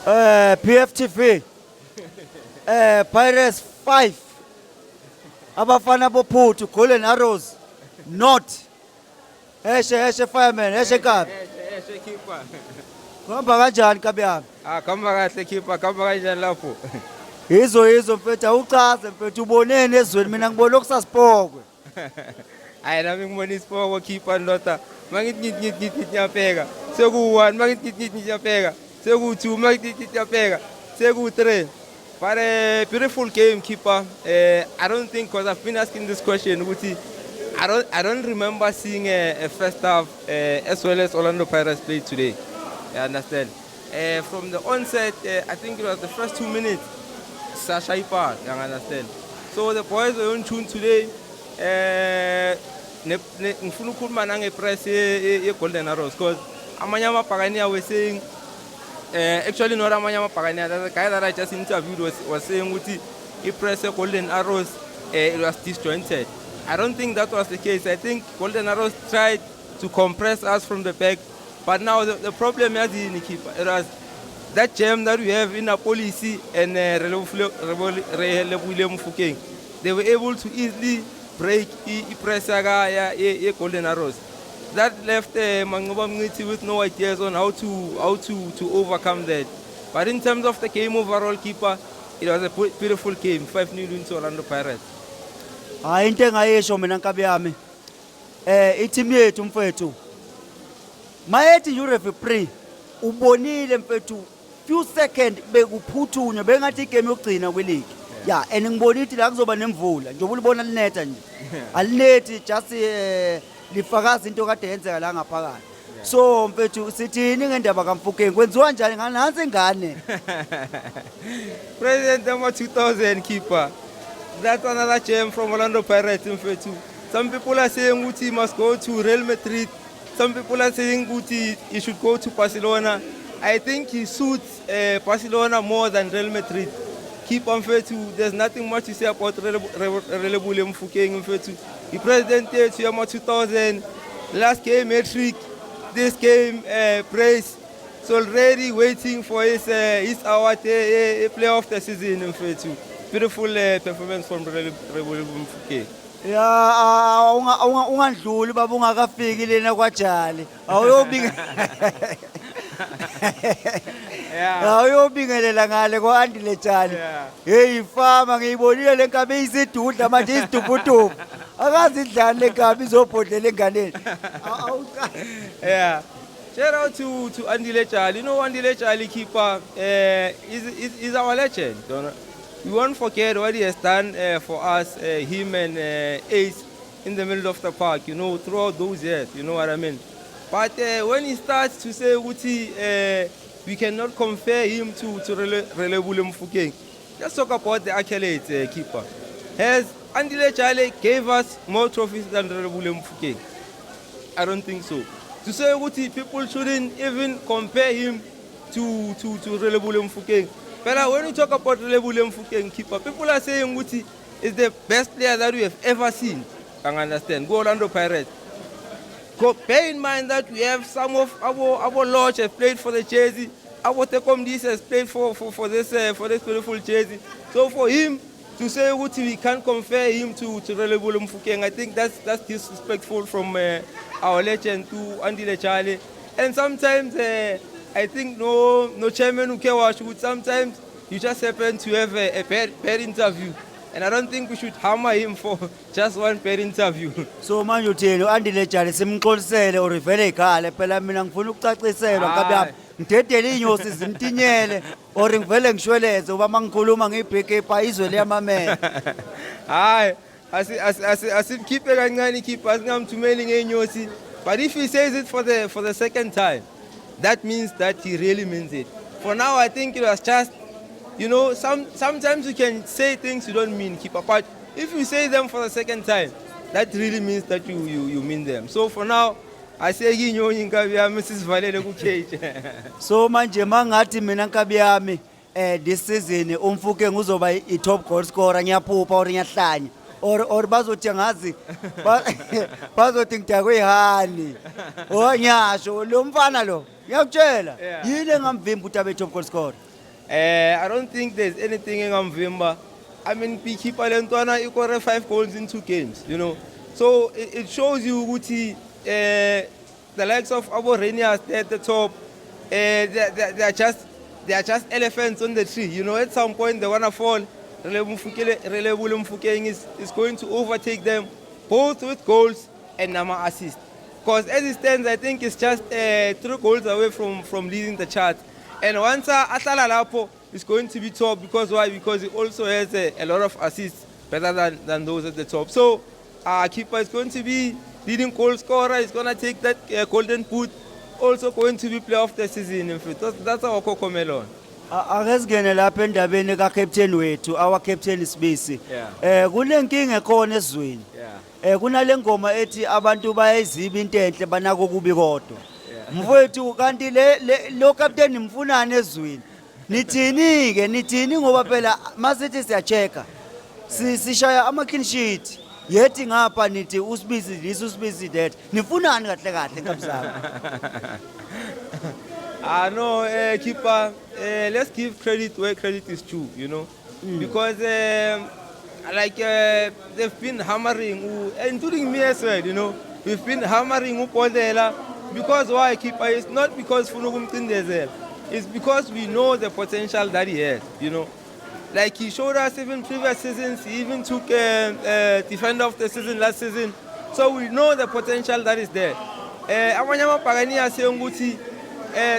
PFTV Pirates 5 abafana bophuthu Golden Arrows not eshe fireman eshe kabi keeper. kuhamba kanjani kabi yami Kamba kahle keeper, kamba kanjani lapho? yizo mfethu awuchaze mfethu ubonene ezweni mina ngibona okusasipokwe Hayi nami ngibona isipoko keeper ndota. Mangithi ngiyabheka. Seku1, mangithi ngiyabheka. Seku2, mangithi ngiyabheka. Seku3. But a beautiful game, keeper. I don't think, because I've been asking this question, I don't remember seeing a first half as well as Orlando Pirates played today. You understand? From the onset, I think it was the first 2 minutes, Sasha Ipar, you understand? So the boys were on tune today. Ngifuna ukukhuluma nangepress ye Golden Arrows because amanye amabhakaniya were saying actually not amanye amabhakaniya, the guy that I just interviewed was saying ukuthi ipress ye Golden Arrows it was disjointed. I don't think that was the case. I think Golden Arrows tried to compress us from the back, but now the problem is in keeper. It was that jam that we have in our policy and Mufokeng. They were able to easily break press Golden Arrows. That left Mangoba Mngiti with no ideas on how to overcome that. But in terms of the game overall, keeper, it was a beautiful game. 5-0 into Orlando Pirates. hayi into engayisho mina nkabi yami i-team yethu mfethu mayethi u-referee ubonile mfethu few seconds bekuphuthunywa bengathi igame yokugcina kweleague ya and ngibona ukuthi la kuzoba nemvula njengoba ulibona linetha nje alinethi just lifakaza into kade yenzeka la ngaphakathi so mfethu sithini ngendaba kaMfokeng kwenziwa njani nansi ingane President number 2000 keeper. That's another gem from Orlando Pirates in Fetu. Some people are saying Uti must go to Real Madrid. Some people are saying Uti he should go to Barcelona. I think he suits Barcelona more than Real Madrid. Keep on Fetu. There's nothing much to say about Relebule Mfokeng in Fetu. The president here to Yama 2000. Last game hat-trick. This game praise. So already waiting for his award play of the season in Fetu. Beautiful performance from Relebule Mfokeng. ya ungandluli baba ungakafiki lena kwaJali awuyobinga awuyobingelela ngale kwaAndile Jali hey ifama ngiyibonile lenkabe isidudla manje isidubudubu akazi idlane lenkabe izobhodlela enganeni Yeah. Shout out to Andile Jali. You know Andile Jali keeper is our legend. We won't forget what he has done for us, him and Ace in the middle of the park, you know, throughout those years, you know what I mean. But when he starts to say Uti, we cannot compare him to Relebule Mfokeng. Let's talk about the accolades, keeper. Has Andile Jali gave us more trophies than Relebule Mfokeng? I don't think so. To say Uti, people shouldn't even compare him to Relebule Mfokeng. But when we talk about Relebule Mfokeng keeper, people are saying Uti is the best player that we have ever seen. Can understand? Go Orlando Pirates. Bear in mind that we have some of our lodge have played for the jersey. Our Tekomdis has played for this beautiful jersey. So for him to say Uti we can't compare him to Relebule Mfokeng, I think that's disrespectful from our legend to Andile Jali. And sometimes I think no chairman who can watch would sometimes you just happen to have a bad interview. And I don't think we should hammer him for just one bad interview. so manje uthini uAndile Jali simxolisele orivele ekhale phela mina ngifuna ukucaciselwa nkabi yami ngidedele inyosi zimtinyele or ngivele ngishweleze uba mangikhuluma ngibreakepa izwe liyamamela Hayi asimkhiphe kancane keeper asingamthumeli ngeenyosi. But if he says it for the second time, that means that he really means it. For now, I think it was just, you know, sometimes you can say things you don't mean, keeper. But if you say them for the second time, that really means that you mean them. So for now, I say Ginyoni Nkabi yami sisivalele ku cage. so manje mangathi mina nkabi yami this season uMfokeng uzoba i-top goal scorer ngiyaphupha or ngiyahlanya or bazothi ngazi bazothi ngidakwe ihani ngiyasho lo mfana lo ngiyakutshela yini engamvimba ukuthi abe top goal scorer I don't think there's anything in Amvimba. I mean, keeper Lentwana equal 5 goals in 2 games, you know. So it shows you Uti, the likes of Aborenias at the top, they are just elephants on the tree. You know, at some point they wanna fall. Relebule Mfukeng is going to overtake them, both with goals and Nama assists. Because as it stands, I think it's just 3 goals away from leading the chart. And once Atala Lapo is going to be top, because why? Because he also has a lot of assists better than those at the top. So our keeper is going to be leading goal scorer. He's going to take that golden boot. Also going to be player of the season. In fact, that's our Cocomelon. Akesingene lapha endabeni ka-captain wethu, our captain Sibisi. Yeah. Kunenkinga ekhona ezweni. Yeah. Kunale ngoma ethi abantu bayayiziba into enhle banako kubi kodwa. Mfowethu kanti lo captain mfunani ezweni. Nithini ngoba phela masithi siyacheka. Sishaya ama clean sheet. Yethi ngapha nithi uSibisi this uSibisi that. Nifunani kahle kahle kabzana. No, keeper, let's give credit where credit is due, you know. Because, they've been hammering, including me as well, you know. We've been hammering Upodela. Because why, keeper? It's not because Funugum Tindezel. It's because we know the potential that he has, you know. Like he showed us even previous seasons, he even took defender of the season last season. So we know the potential that is there. Amanyama Pagania saying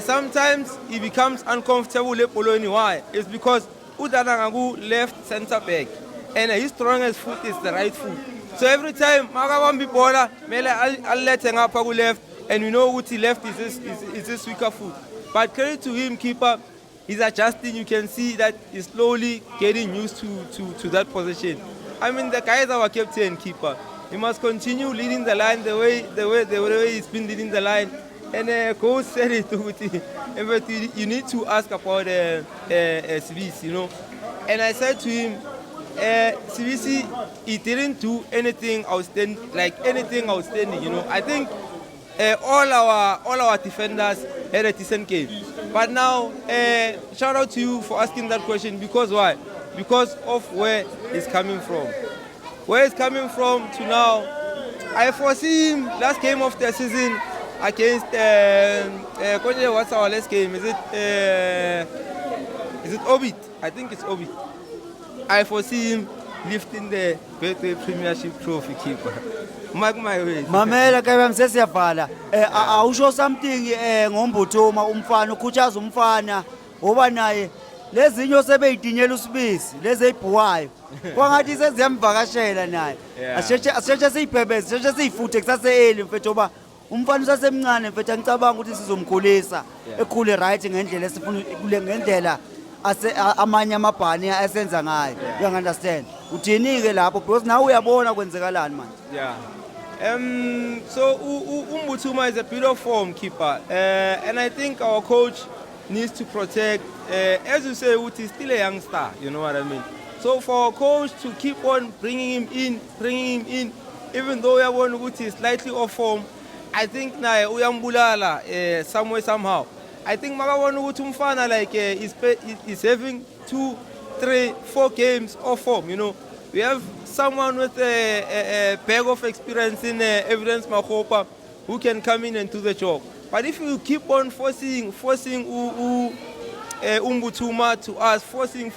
sometimes he becomes uncomfortable with Poloni. Why? It's because Udanangagu left centre back and his strongest foot is the right foot. So every time Magawambi Bola, Mele I'll let Ngapagu left, and we know Uti left is his weaker foot. But credit to him, keeper, he's adjusting. You can see that he's slowly getting used to that position. I mean, the guy is our captain, keeper. He must continue leading the line the way he's been leading the line. And coach said it to Uti. But you need to ask about Sibisi, you know. And I said to him, Sibisi, he didn't do anything outstanding, you know. I think all our defenders had a decent game. But now, shout out to you for asking that question. Because why? Because of where he's coming from. Where he's coming from to now, I foresee him last game of the season against what's our last game? Is it Obit? I think it's Obit. I foresee him lifting the Betway Premiership trophy, keeper. Mark my words. Mamela kaya msesiyavala. Awusho something ngombuthuma umfana ukhuthaza umfana ngoba naye lezinyo sebeyidingela uSibisi lezi ezibhuwayo. Kwangathi seziyamvakashela naye. Asetshe siyibhebeze, asetshe siyifuthe kusase eli mfethu ngoba umfana usasemncane mfethu angicabanga ukuthi sizomkhulisa ekhule right ngendlela esifuna kule ngendlela amanye amabhani asenza ngayo. You understand? Uthini ke lapho because nawe uyabona kwenzekalani manje. Yeah. So Umbuthuma is a bit of form, keeper, and I think our coach needs to protect. As you say, Uti is still a young star. You know what I mean? So for our coach to keep on bringing him in, even though we are one Uti is slightly off form, I think na uyambulala somewhere somehow. I think Magawanu Utumfana like is having 2, 3, 4 games off form. You know, we have someone with a bag of experience in Evidence Mahopa who can come in and do the job. But if you keep on forcing Umbuthuma to us, forcing,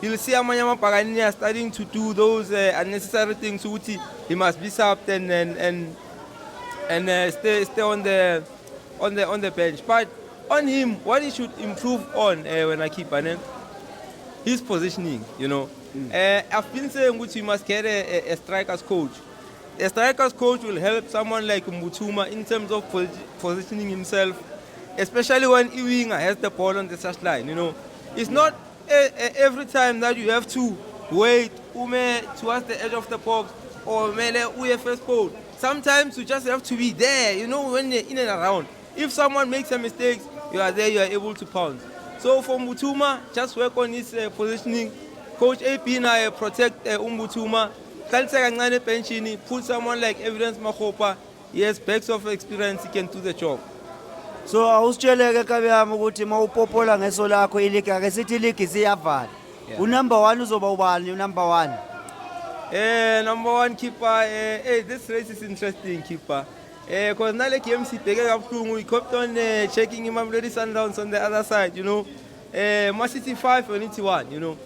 you'll see Amanyama Pagania starting to do those unnecessary things. He must be subbed and stay on the bench. But on him, what he should improve on when I keep an his positioning, you know. I've been saying which he must get a striker's coach. A striker's coach will help someone like Umbuthuma in terms of positioning himself, especially when Iwinga has the ball on the touchline. You know, it's not every time that you have to wait towards the edge of the box or mele first ball. Sometimes you just have to be there. You know, when you're in and around. If someone makes a mistake, you are there. You are able to pounce. So for Umbuthuma, just work on his positioning. Coach AP now protect Umbuthuma. Put someone like Evidence Mahopa. He has bags of experience. He can do the job. So awusitsheleke Kabiyama ukuthi mawupopola ngeso lakho iligi ake sithi iligi siyavala. Yeah. Unumber 1 uzoba ubani unumber 1? Number 1 keeper, hey, this race is interesting, keeper. Because now like we kept on checking Mamelodi Sundowns on the other side, you know. Man City 5 and Unity 1, you know.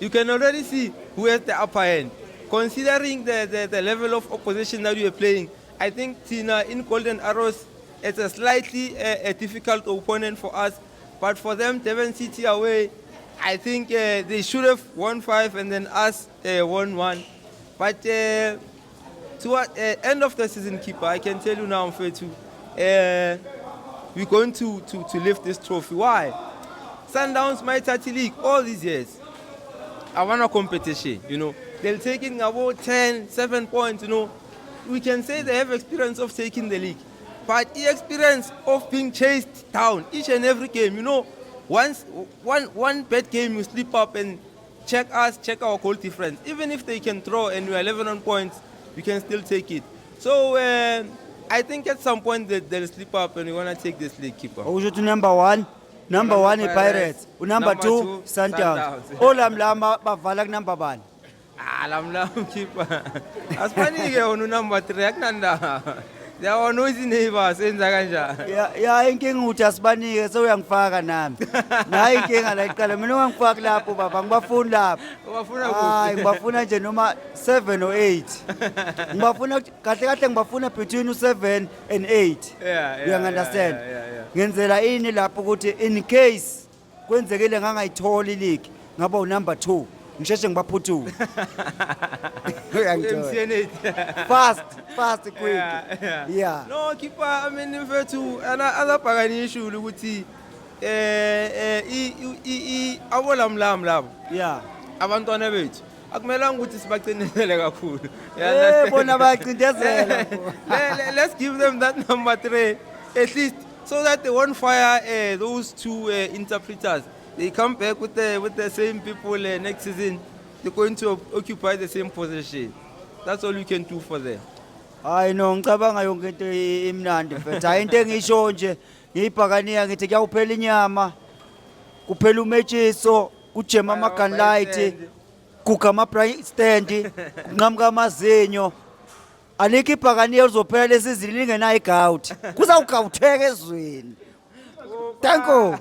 You can already see who has the upper end. Considering the level of opposition that we are playing, I think Tina in Golden Arrows, it's a slightly difficult opponent for us. But for them, Devon City away, I think they should have won 5 and then us won 1. But toward end of the season, keeper, I can tell you now, I'm fair to, we're going to lift this trophy. Why? Sundowns, my 30 league, all these years, I want a competition, you know. They're taking about 10, 7 points, you know. We can say they have experience of taking the league. But the experience of being chased down each and every game, you know, once one bad game you slip up and check our goal difference. Even if they can throw and we are 11 on points, we can still take it. So I think at some point they'll slip up and we want to take this league, keeper. Ujuthi number 1. Number 1 iPirates. Number 2 Sundowns. Olamlama bavala ku number 1. Lam keeper. Aspanike onu number 3 akunanda. There are noisy neighbors enza kanjani. Ya inkinga uthi asibanike sewuyangifaka nami. Nayi inkinga la iqala mina ungangifaki lapho baba ngibafuni lapho. Ubafuna Hayi ngibafuna nje noma 7 or 8. Ngibafuna kahle ngibafuna between u7 and 8. Yeah. You understand? Yeah. Ngenzela ini lapho ukuthi in case kwenzekile ngangayithola ileague ngaba unumber 2 ngisheshe ngibaphuthule. Fast quick. Yeah. No keeper, I mean mfethu another phakani issue ukuthi abolamlam labo. Yeah. Abantwana bethu akumelanga ukuthi sibacinezele kakhulu. Bona bayacindezela. Let's give them that number 3 at least so that they won't fire those 2 interpreters. They come back with the same people next season. They're going to occupy the same position. That's all you can do for them. Hayi no ngicabanga yonke into imnandi mfethu. Hayi into engisho nje ngiyibhakaniya ngithi kuyawuphela inyama. Kuphela umetsiso, kujema amagunlight, kuga ama-bright stand, kunqamuka amazinyo. Alikho ibhakaniya uzophela lesizini lingenayo igawuthi. Kuzawugawutheka ezweni. Thank you.